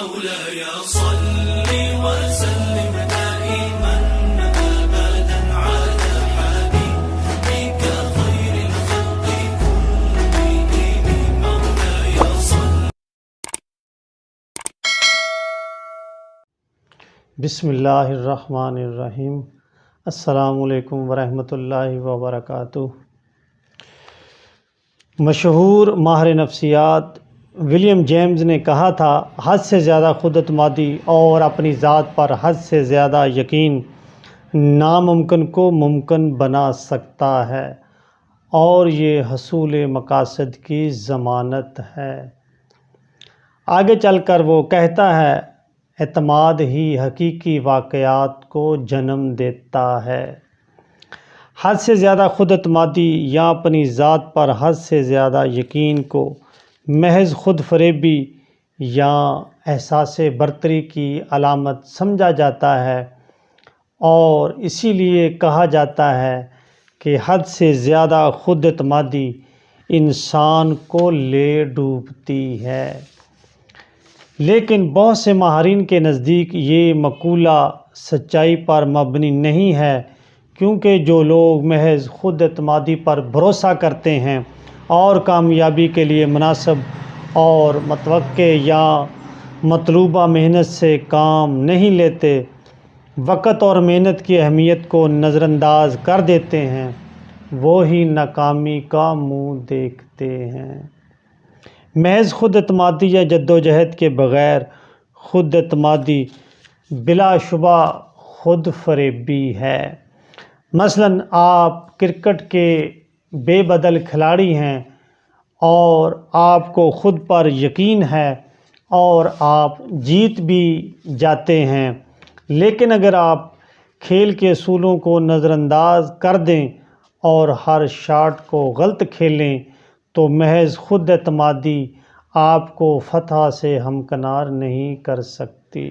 مولاي صل وسلم دائما أبدا على حبيبك خير الخلق كلهم مولاي صل. بسم اللہ الرحمن الرحیم. السلام علیکم ورحمۃ اللہ وبرکاتہ. مشہور ماہر نفسیات ولیم جیمز نے کہا تھا، حد سے زیادہ خود اعتمادی اور اپنی ذات پر حد سے زیادہ یقین ناممکن کو ممکن بنا سکتا ہے اور یہ حصول مقاصد کی ضمانت ہے. آگے چل کر وہ کہتا ہے، اعتماد ہی حقیقی واقعات کو جنم دیتا ہے. حد سے زیادہ خود اعتمادی یا اپنی ذات پر حد سے زیادہ یقین کو محض خود فریبی یا احساس برتری کی علامت سمجھا جاتا ہے، اور اسی لیے کہا جاتا ہے کہ حد سے زیادہ خود اعتمادی انسان کو لے ڈوبتی ہے. لیکن بہت سے ماہرین کے نزدیک یہ مقولہ سچائی پر مبنی نہیں ہے، کیونکہ جو لوگ محض خود اعتمادی پر بھروسہ کرتے ہیں اور کامیابی کے لیے مناسب اور متوقع یا مطلوبہ محنت سے کام نہیں لیتے، وقت اور محنت کی اہمیت کو نظر انداز کر دیتے ہیں، وہی ناکامی کا منہ دیکھتے ہیں. محض خود اعتمادی یا جدوجہد کے بغیر خود اعتمادی بلا شبہ خود فریبی ہے. مثلاً آپ کرکٹ کے بے بدل کھلاڑی ہیں اور آپ کو خود پر یقین ہے اور آپ جیت بھی جاتے ہیں، لیکن اگر آپ کھیل کے اصولوں کو نظر انداز کر دیں اور ہر شاٹ کو غلط کھیلیں تو محض خود اعتمادی آپ کو فتح سے ہمکنار نہیں کر سکتی.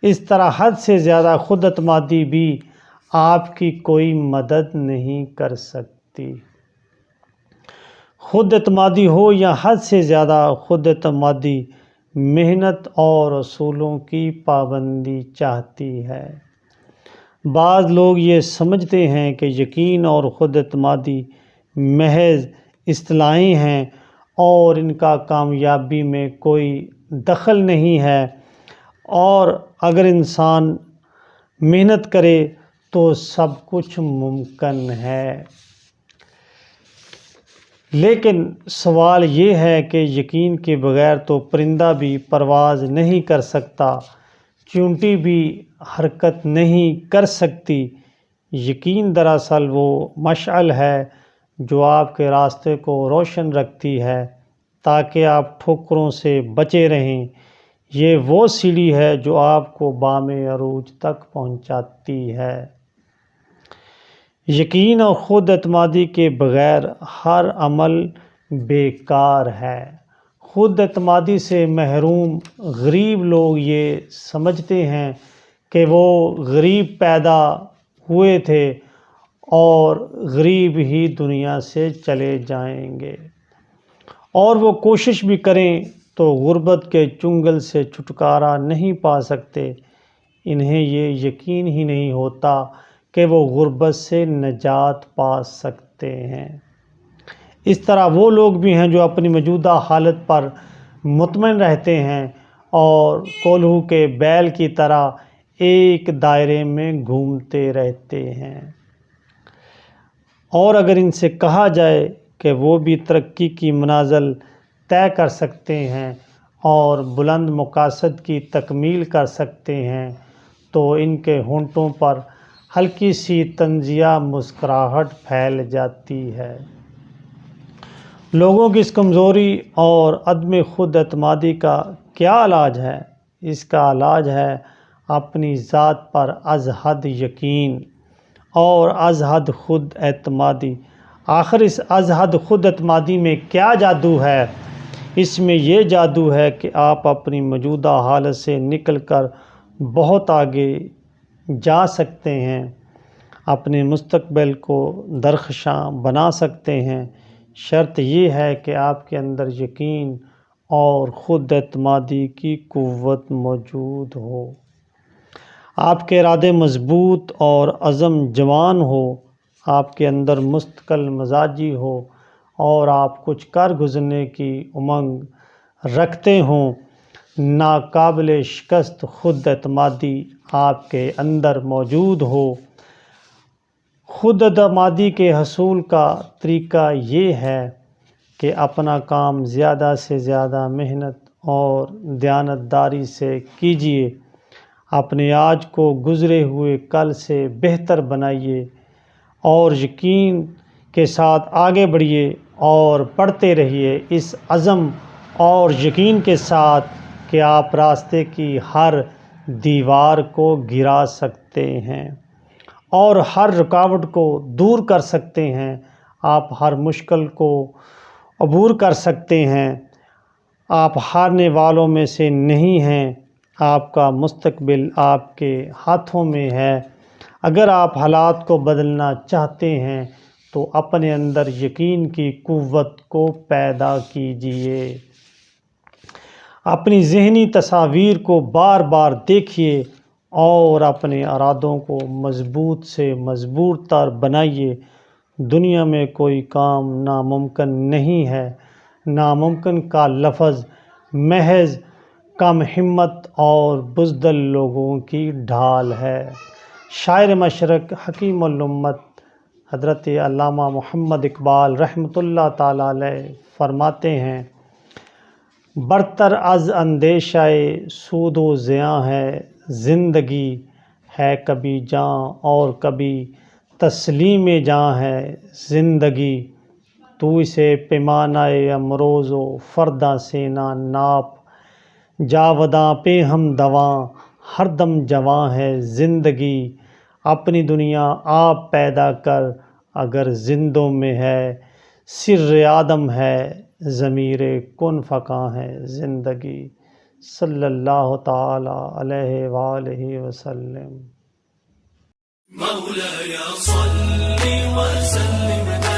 اس طرح حد سے زیادہ خود اعتمادی بھی آپ کی کوئی مدد نہیں کر سکتی. خود اعتمادی ہو یا حد سے زیادہ خود اعتمادی محنت اور اصولوں کی پابندی چاہتی ہے. بعض لوگ یہ سمجھتے ہیں کہ یقین اور خود اعتمادی محض اصطلاحیں ہیں اور ان کا کامیابی میں کوئی دخل نہیں ہے، اور اگر انسان محنت کرے تو سب کچھ ممکن ہے. لیکن سوال یہ ہے کہ یقین کے بغیر تو پرندہ بھی پرواز نہیں کر سکتا، چیونٹی بھی حرکت نہیں کر سکتی. یقین دراصل وہ مشعل ہے جو آپ کے راستے کو روشن رکھتی ہے تاکہ آپ ٹھوکروں سے بچے رہیں. یہ وہ سیڑھی ہے جو آپ کو بام عروج تک پہنچاتی ہے. یقین اور خود اعتمادی کے بغیر ہر عمل بیکار ہے. خود اعتمادی سے محروم غریب لوگ یہ سمجھتے ہیں کہ وہ غریب پیدا ہوئے تھے اور غریب ہی دنیا سے چلے جائیں گے، اور وہ کوشش بھی کریں تو غربت کے چنگل سے چھٹکارا نہیں پا سکتے. انہیں یہ یقین ہی نہیں ہوتا کہ وہ غربت سے نجات پا سکتے ہیں. اس طرح وہ لوگ بھی ہیں جو اپنی موجودہ حالت پر مطمئن رہتے ہیں اور کولہو کے بیل کی طرح ایک دائرے میں گھومتے رہتے ہیں. اور اگر ان سے کہا جائے کہ وہ بھی ترقی کی منازل طے کر سکتے ہیں اور بلند مقاصد کی تکمیل کر سکتے ہیں تو ان کے ہونٹوں پر ہلکی سی طنزیہ مسکراہٹ پھیل جاتی ہے. لوگوں کی اس کمزوری اور عدم خود اعتمادی کا کیا علاج ہے؟ اس کا علاج ہے اپنی ذات پر از حد یقین اور از حد خود اعتمادی. آخر اس از حد خود اعتمادی میں کیا جادو ہے؟ اس میں یہ جادو ہے کہ آپ اپنی موجودہ حالت سے نکل کر بہت آگے جا سکتے ہیں، اپنے مستقبل کو درخشاں بنا سکتے ہیں. شرط یہ ہے کہ آپ کے اندر یقین اور خود اعتمادی کی قوت موجود ہو، آپ کے ارادے مضبوط اور عزم جوان ہو، آپ کے اندر مستقل مزاجی ہو اور آپ کچھ کر گزرنے کی امنگ رکھتے ہوں، ناقابل شکست خود اعتمادی آپ کے اندر موجود ہو۔ خود اعتمادی کے حصول کا طریقہ یہ ہے کہ اپنا کام زیادہ سے زیادہ محنت اور دیانتداری سے کیجیے، اپنے آج کو گزرے ہوئے کل سے بہتر بنائیے اور یقین کے ساتھ آگے بڑھیے اور پڑھتے رہیے اس عزم اور یقین کے ساتھ کہ آپ راستے کی ہر دیوار کو گرا سکتے ہیں اور ہر رکاوٹ کو دور کر سکتے ہیں، آپ ہر مشکل کو عبور کر سکتے ہیں، آپ ہارنے والوں میں سے نہیں ہیں، آپ کا مستقبل آپ کے ہاتھوں میں ہے۔ اگر آپ حالات کو بدلنا چاہتے ہیں تو اپنے اندر یقین کی قوت کو پیدا کیجیے، اپنی ذہنی تصاویر کو بار بار دیکھیے اور اپنے ارادوں کو مضبوط سے مضبوط تر بنائیے۔ دنیا میں کوئی کام ناممکن نہیں ہے، ناممکن کا لفظ محض کم ہمت اور بزدل لوگوں کی ڈھال ہے۔ شاعر مشرق حکیم الامت حضرت علامہ محمد اقبال رحمۃ اللہ تعالیٰ علیہ فرماتے ہیں، برتر از اندیشہ سود و زیاں ہے زندگی، ہے کبھی جاں اور کبھی تسلیم جاں ہے زندگی، تو اسے پیمانہ امروز و فرداں سے نہ ناپ، جاوداں پہ ہم دواں ہر دم جواں ہے زندگی، اپنی دنیا آپ پیدا کر اگر زندوں میں ہے، سر آدم ہے ضمیر کن فکاں ہے زندگی۔ صلی اللہ تعالی علیہ وآلہ وسلم۔ مولاي صل وسلم